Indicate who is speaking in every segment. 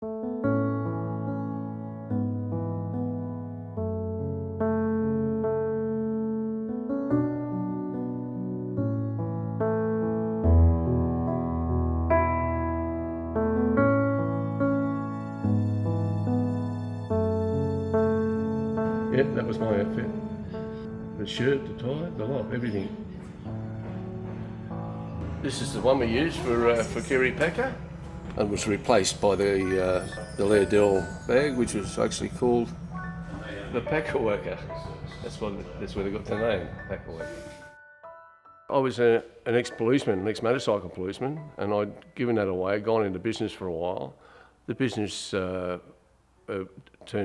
Speaker 1: Yep, that was my outfit. The shirt, the tie, the lot, everything. This is the one we used for Kerry Packer, and was replaced by the Lairdell bag, which was actually called the Packer Worker. That's where they got the name, Packer Worker. I was an ex-policeman, an ex-motorcycle policeman, and I'd given that away, gone into business for a while. The business turned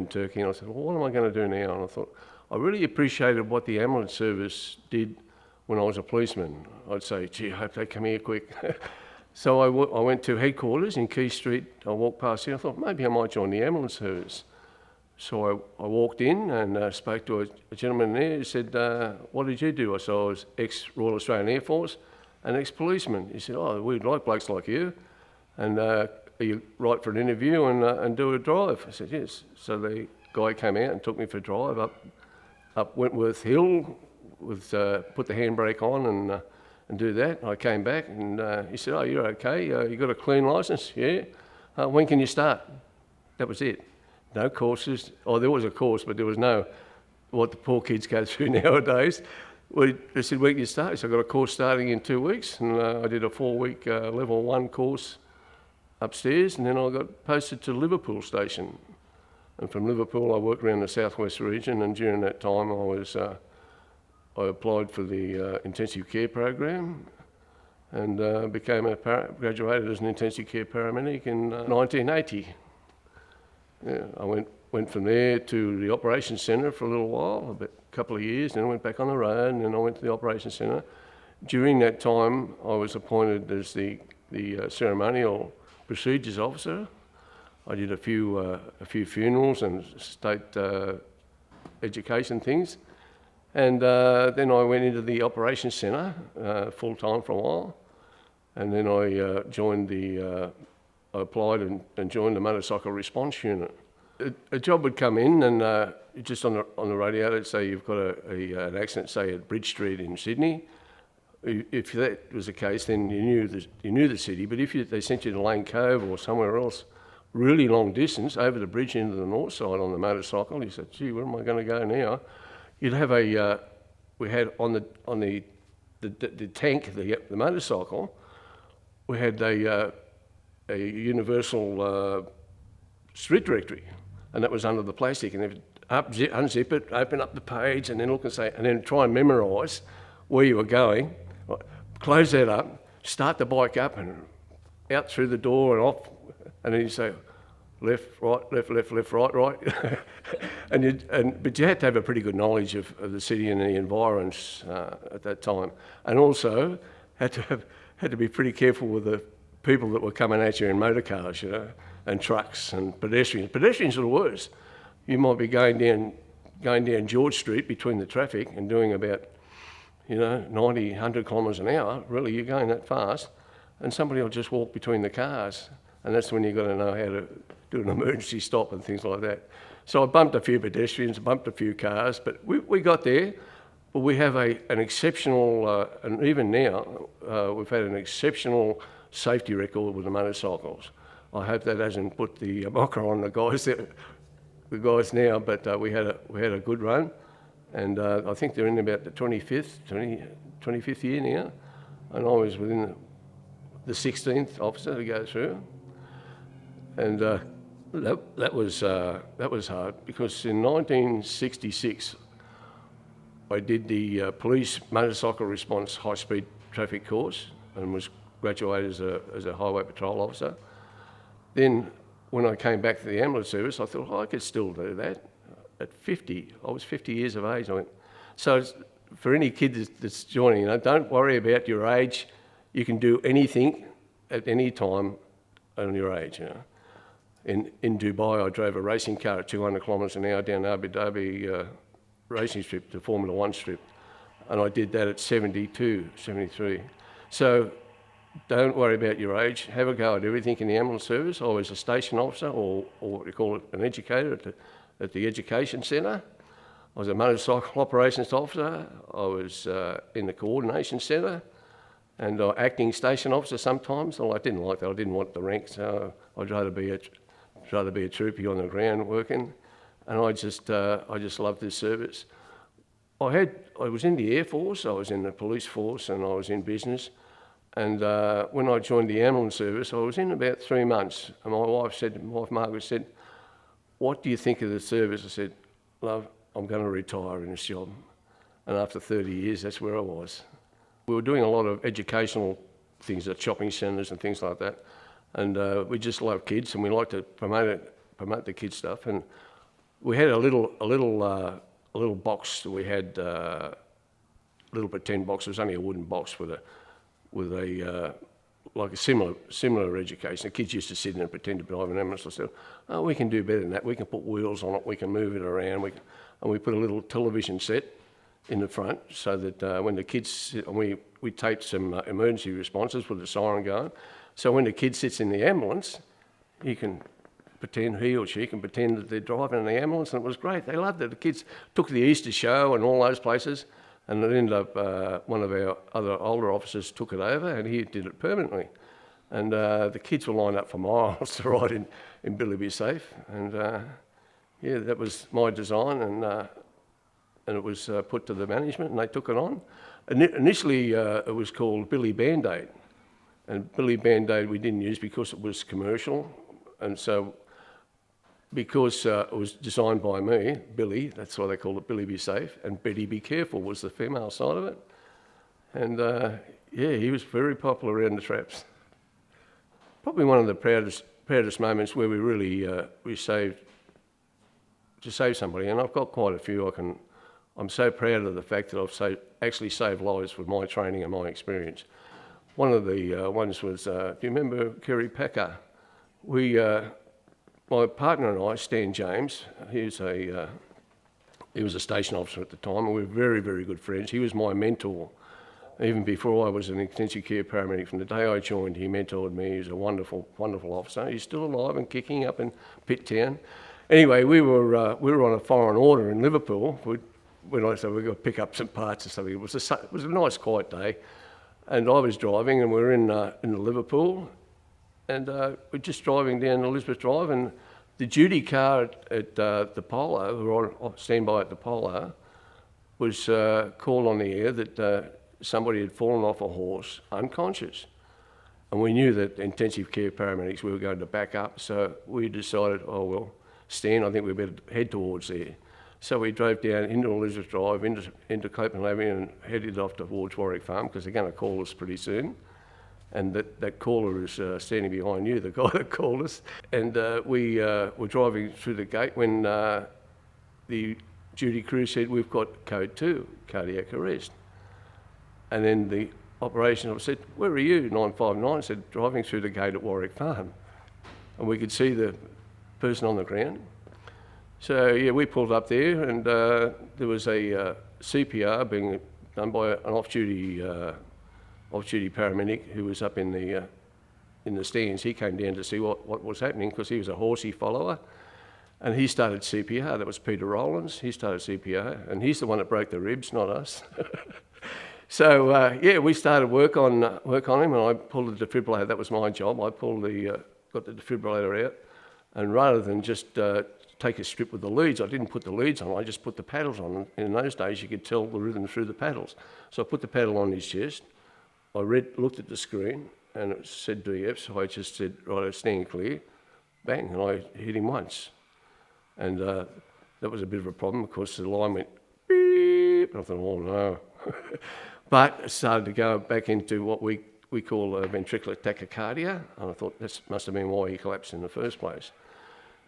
Speaker 1: turkey, and I said, well, what am I going to do now? And I thought, I really appreciated what the ambulance service did when I was a policeman. I'd say, gee, I hope they come here quick. So I went to headquarters in Key Street. I walked past here, I thought, maybe I might join the ambulance service. So I walked in and spoke to a gentleman there who said, what did you do? I said, I was ex-Royal Australian Air Force and ex-policeman. He said, oh, we'd like blokes like you. And are you right for an interview and do a drive? I said, yes. So the guy came out and took me for a drive up Wentworth Hill, put the handbrake on and do that. I came back and he said, oh, you're okay, you got a clean licence? Yeah. When can you start? That was it. No courses. Oh, there was a course, but there was no, what the poor kids go through nowadays. They said, when can you start? So I got a course starting in 2 weeks, and I did a 4-week level 1 course upstairs, and then I got posted to Liverpool station. And from Liverpool, I worked around the southwest region, and during that time, I applied for the intensive care program, and graduated as an intensive care paramedic in 1980. Yeah, I went from there to the operations centre for a little while, a couple of years, then I went back on the road, and then I went to the operations centre. During that time, I was appointed as the ceremonial procedures officer. I did a few funerals and state education things, and then I went into the operations centre full time for a while, and then I I applied and joined the motorcycle response unit. A job would come in, and just on the radio, let's say you've got an accident, say at Bridge Street in Sydney. If that was the case, then you knew the city. But if they sent you to Lane Cove or somewhere else, really long distance over the bridge into the north side on the motorcycle, you said, "Gee, where am I going to go now?" You'd have we had on the tank, the motorcycle, we had a universal street directory, and that was under the plastic, and they'd unzip it, open up the page, and then look and say, and then try and memorise where you were going, close that up, start the bike up and out through the door and off, and then you say, left, right, left, left, left, right, right. But you had to have a pretty good knowledge of the city and the environs at that time, and also had to be pretty careful with the people that were coming at you in motor cars, and trucks and pedestrians. Pedestrians are the worst. You might be going down George Street between the traffic and doing about 90, 100 kilometres an hour. Really, you're going that fast, and somebody will just walk between the cars, and that's when you've got to know how to do an emergency stop and things like that. So I bumped a few pedestrians, bumped a few cars, but we got there. But we have an exceptional, and even now, we've had an exceptional safety record with the motorcycles. I hope that hasn't put the mocker on the guys now, but we had a good run, and I think they're in about the 25th year now, and I was within the 16th officer to go through, and that was hard, because in 1966 I did the police motorcycle response high-speed traffic course and was graduated as a highway patrol officer. Then when I came back to the ambulance service, I thought, I could still do that. At 50, I was 50 years of age. I went, so for any kid that's joining, don't worry about your age. You can do anything at any time on your age. In Dubai, I drove a racing car at 200 kilometres an hour down Abu Dhabi racing strip to Formula One strip, and I did that at 72, 73. So don't worry about your age. Have a go at everything in the ambulance service. I was a station officer, or what we call it, an educator at the education centre. I was a motorcycle operations officer. I was in the coordination centre, and acting station officer sometimes. Well, I didn't like that. I didn't want the rank, so I'd rather be a troopie on the ground working. And I just loved this service. I was in the Air Force, I was in the police force, and I was in business. And when I joined the ambulance service, I was in about 3 months. And my wife Margaret said, "What do you think of the service?" I said, "Love, I'm going to retire in this job." And after 30 years, that's where I was. We were doing a lot of educational things at shopping centres and things like that. And we just love kids, and we like to promote the kids stuff. And we had a little box that we had, little pretend box. It was only a wooden box with a like a similar education. The kids used to sit in and pretend to drive an ambulance. I said, "Oh, we can do better than that. We can put wheels on it. We can move it around. And we put a little television set in the front so that when the kids sit, and we taped some emergency responses with the siren going. So when the kid sits in the ambulance, he or she can pretend that they're driving in the ambulance, and it was great. They loved it. The kids took the Easter show and all those places, and it ended up one of our other older officers took it over, and he did it permanently. And the kids were lined up for miles to ride in Billy Be Safe, and yeah, that was my design, and it was put to the management, and they took it on. Initially, it was called Billy Band-Aid, and Billy Band-Aid we didn't use because it was commercial, and so because it was designed by me, Billy, that's why they called it Billy Be Safe, and Betty Be Careful was the female side of it. And yeah, he was very popular around the traps. Probably one of the proudest moments where we really saved somebody, and I've got quite a few. I'm so proud of the fact that I've actually saved lives with my training and my experience. One of the ones was, do you remember Kerry Packer? My partner and I, Stan James, he was a station officer at the time, and we were very, very good friends. He was my mentor. Even before I was an intensive care paramedic, from the day I joined, he mentored me. He was a wonderful, wonderful officer. He's still alive and kicking up in Pitt Town. Anyway, we were on a foreign order in Liverpool. When I said we got to pick up some parts or something, it was a nice, quiet day, and I was driving, and we were in Liverpool, and we're just driving down Elizabeth Drive, and the duty car at the Polo, who were on standby at the Polo, was called on the air that somebody had fallen off a horse unconscious. And we knew that intensive care paramedics, we were going to back up, so we decided, oh well, Stan, I think we better head towards there. So we drove down into Elizabeth Drive, into Copenhagen, and headed off towards Warwick Farm, because they're going to call us pretty soon. And that caller is standing behind you, the guy that called us. And we were driving through the gate when the duty crew said, "We've got code 2, cardiac arrest." And then the operation officer said, "Where are you?" 959 said, "Driving through the gate at Warwick Farm." And we could see the person on the ground. So yeah, we pulled up there, and there was a CPR being done by an off-duty paramedic who was up in the stands. He came down to see what was happening, because he was a horsey follower, and he started CPR. That was Peter Rowlands. He started CPR, and he's the one that broke the ribs, not us. So yeah, we started work on him, and I pulled the defibrillator. That was my job. I got the defibrillator out, and rather than just take a strip with the leads, I didn't put the leads on. I just put the paddles on. In those days, you could tell the rhythm through the paddles. So I put the paddle on his chest. I looked at the screen, and it said DF, so I just said, "Right, stand clear," bang, and I hit him once. And that was a bit of a problem, because the line went beep, and I thought, oh no. But it started to go back into what we call ventricular tachycardia, and I thought that must have been why he collapsed in the first place.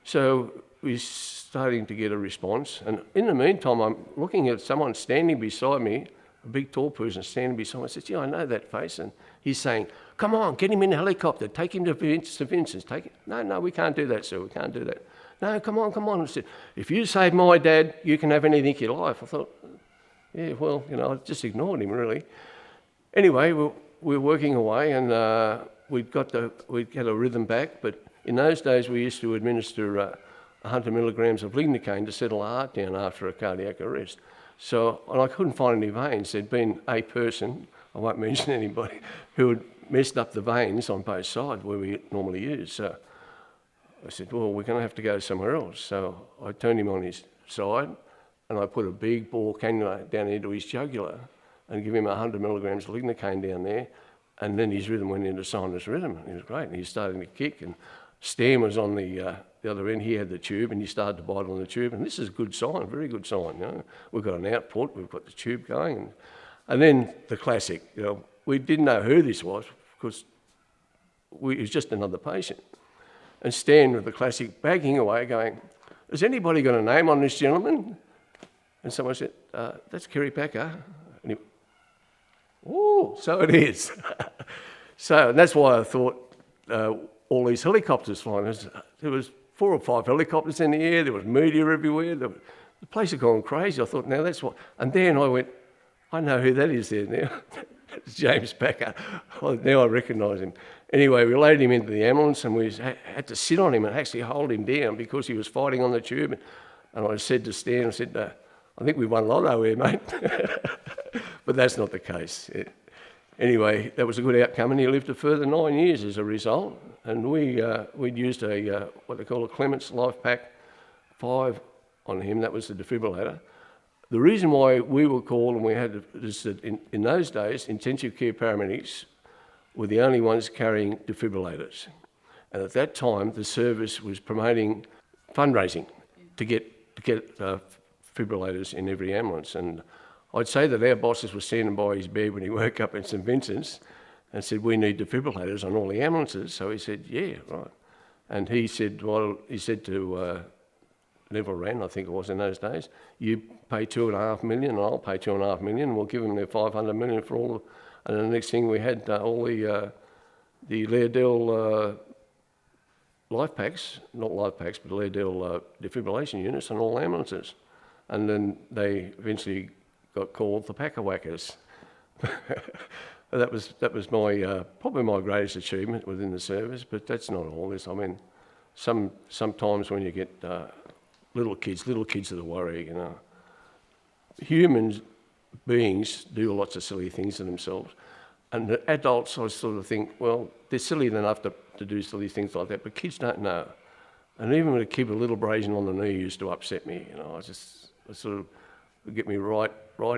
Speaker 1: So we're starting to get a response, and in the meantime, I'm looking at someone standing beside me, a big tall person standing beside me. I said, "Yeah, I know that face." And he's saying, "Come on, get him in a helicopter, take him to St Vincent's, take it." No, we can't do that, sir, we can't do that. "No, come on. I said, "If you save my dad, you can have anything you like." I thought, yeah, well, I just ignored him, really. Anyway, we were working away, and we'd get a rhythm back. But in those days, we used to administer 100 milligrams of lignocaine to settle the heart down after a cardiac arrest. So, and I couldn't find any veins. There'd been a person, I won't mention anybody, who had messed up the veins on both sides where we normally use. So I said, well, we're going to have to go somewhere else. So I turned him on his side, and I put a big bore cannula down into his jugular and give him 100 milligrams of lignocaine down there, and then his rhythm went into sinus rhythm. And he was great, and he was starting to kick, and Stan was on the other end. He had the tube, and he started to bite on the tube, and this is a good sign, very good sign. You know, we've got an output, we've got the tube going, and then the classic. You know, we didn't know who this was because it was just another patient. And Stan with the classic bagging away, going, "Has anybody got a name on this gentleman?" And someone said, "That's Kerry Packer." And he, "Oh, so it is." So and that's why I thought all these helicopters flying. There was 4 or 5 helicopters in the air. There was media everywhere. The place had gone crazy. I thought, now that's what. And then I went, I know who that is there now. It's James Packer. Now I recognise him. Anyway, we laid him into the ambulance, and we had to sit on him and actually hold him down because he was fighting on the tube. And I said to Stan, I said, "I think we won lotto here, mate." But that's not the case. Anyway, that was a good outcome, and he lived a further 9 years as a result. And we'd used what they call a Clements Life Pack 5 on him. That was the defibrillator. The reason why we were called, and we had is that in those days, intensive care paramedics were the only ones carrying defibrillators. And at that time, the service was promoting fundraising to get defibrillators in every ambulance. And I'd say that our bosses were standing by his bed when he woke up in St Vincent's and said, "We need defibrillators on all the ambulances." So he said, "Yeah, right." And he said to Neville Wren, I think it was in those days, "You pay $2.5 million, and I'll pay $2.5 million, and we'll give them their $500 million for all." And the next thing we had all the Lairdale life packs, not life packs, but Lairdale defibrillation units on all ambulances. And then they eventually got called the Packer Whackers. That was my probably my greatest achievement within the service. But that's not all this. I mean, sometimes when you get little kids are the worry. You know, human beings do lots of silly things to themselves, and the adults, I sort of think, well, they're silly enough to do silly things like that, but kids don't know. And even with a kid with a little abrasion on the knee used to upset me. You know, I sort of would get me right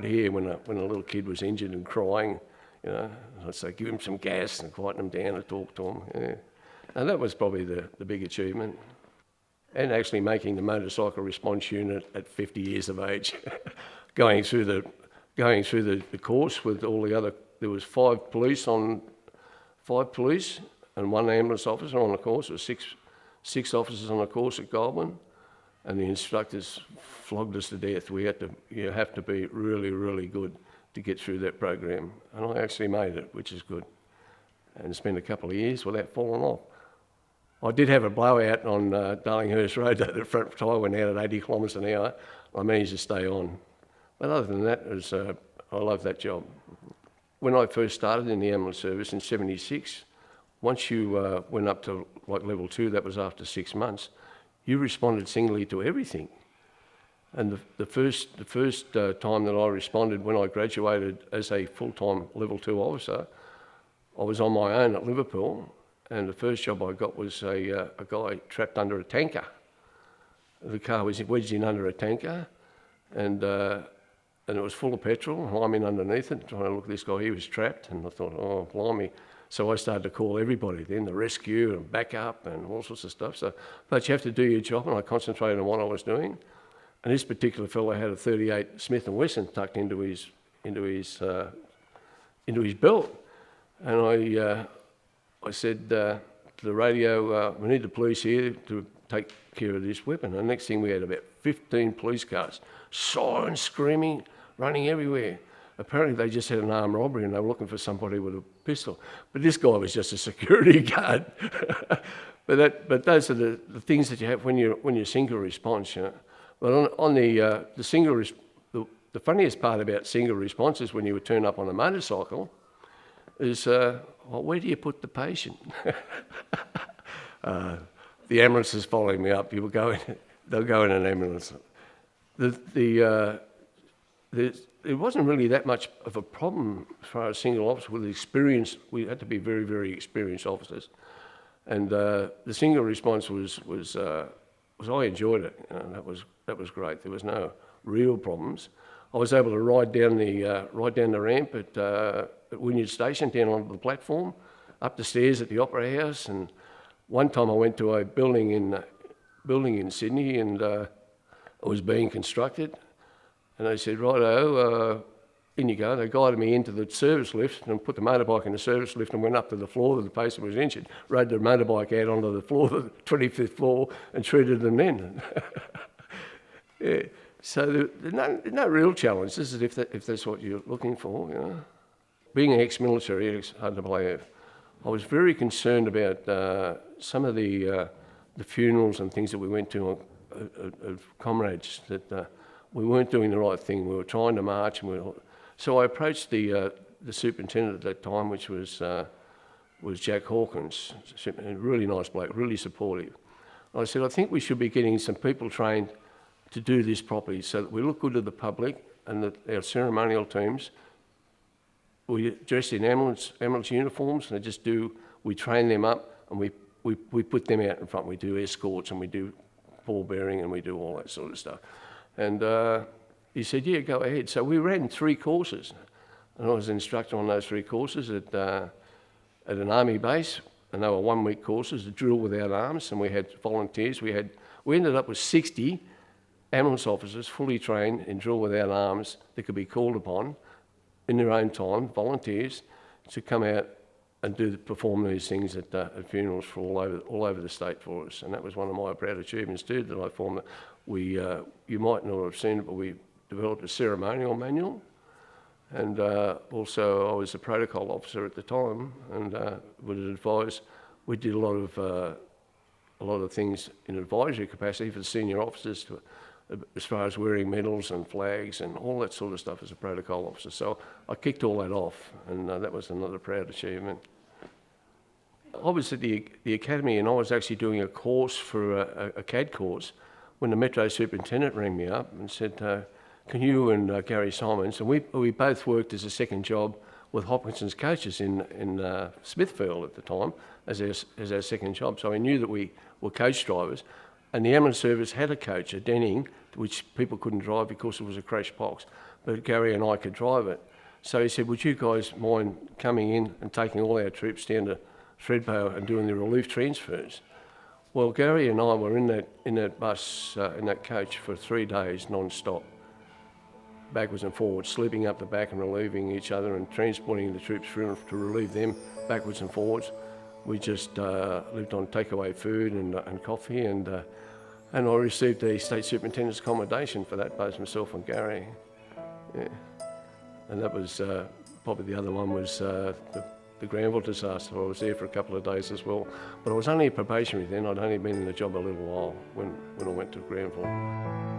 Speaker 1: here when a little kid was injured and crying. You know, I'd say, give him some gas and quieten him down and talk to him. Yeah. And that was probably the big achievement. And actually making the motorcycle response unit at 50 years of age, going through the course with all the other. There was 5 police and 1 ambulance officer on the course. There was six officers on the course at Goulburn, and the instructors flogged us to death. You have to be really, really good to get through that program. And I actually made it, which is good. And spent a couple of years without falling off. I did have a blowout on Darlinghurst Road that the front tyre went out at 80 kilometres an hour. I managed to stay on. But other than that, I love that job. When I first started in the ambulance service in '76, once you went up to like level 2, that was after 6 months, you responded singly to everything. And the first time that I responded when I graduated as a full-time level 2 officer, I was on my own at Liverpool, and the first job I got was a guy trapped under a tanker. The car was wedged in under a tanker, and it was full of petrol, and I'm in underneath it trying to look at this guy. He was trapped, and I thought, oh, blimey. So I started to call everybody then, the rescue and backup and all sorts of stuff. So, but you have to do your job, and I concentrated on what I was doing. And this particular fellow had a .38 Smith & Wesson tucked into his belt, and I said to the radio, "We need the police here to take care of this weapon." And the next thing we had about 15 police cars, sirens screaming, running everywhere. Apparently they just had an armed robbery and they were looking for somebody with a pistol. But this guy was just a security guard. But those are the things that you have when you're single response, you know. But on the funniest part about single response is when you would turn up on a motorcycle, is, well, where do you put the patient? The ambulance is following me up. They'll go in an ambulance. It wasn't really that much of a problem as far as single officer with experience. We had to be very, very experienced officers, and the single response was I enjoyed it. You know, that was great. There was no real problems. I was able to ride down the ramp at Wynyard Station, down onto the platform, up the stairs at the Opera House, and one time I went to a building in Sydney, and it was being constructed. And they said, righto, in you go. They guided me into the service lift and put the motorbike in the service lift and went up to the floor that the patient was injured, rode the motorbike out onto the floor, the 25th floor, and treated them then. Yeah. So there's no real challenge. This is if that's what you're looking for, you know. Being ex-military, ex-RAAF, I was very concerned about some of the funerals and things that we went to of comrades that we weren't doing the right thing. We were trying to march, and so I approached the superintendent at that time, which was Jack Hawkins, a really nice bloke, really supportive. I said, I think we should be getting some people trained to do this properly, so that we look good to the public, and that our ceremonial teams, we dress in ambulance uniforms, and we train them up, and we put them out in front. We do escorts, and we do pallbearing, and we do all that sort of stuff. And he said, yeah, go ahead. So we ran 3 courses, and I was an instructor on those 3 courses at an army base, and they were 1-week courses, a drill without arms, and we had volunteers. We ended up with 60 ambulance officers fully trained in drill without arms that could be called upon in their own time, volunteers, to come out and perform these things at funerals for all over the state for us. And that was one of my proud achievements too, that I formed. You might not have seen it, but we developed a ceremonial manual, and also I was a protocol officer at the time, and would advise. We did a lot of things in advisory capacity for the senior officers, as far as wearing medals and flags and all that sort of stuff as a protocol officer. So I kicked all that off, and that was another proud achievement. I was at the academy, and I was actually doing a course for a CAD course when the Metro Superintendent rang me up and said, can you and Gary Simons, and we both worked as a second job with Hopkinson's coaches in Smithfield at the time as our second job. So I knew that we were coach drivers, and the ambulance service had a coach, a Denning, which people couldn't drive because it was a crash box, but Gary and I could drive it. So he said, would you guys mind coming in and taking all our troops down to Thredbo and doing the relief transfers? Well, Gary and I were in that bus, in that coach for 3 days non-stop, backwards and forwards, sleeping up the back and relieving each other and transporting the troops through to relieve them backwards and forwards. We just lived on takeaway food and coffee, and I received the State Superintendent's commendation for that, both myself and Gary. Yeah. And that was probably the other one was the Granville disaster. I was there for a couple of days as well, but I was only a probationary then. I'd only been in the job a little while when I went to Granville.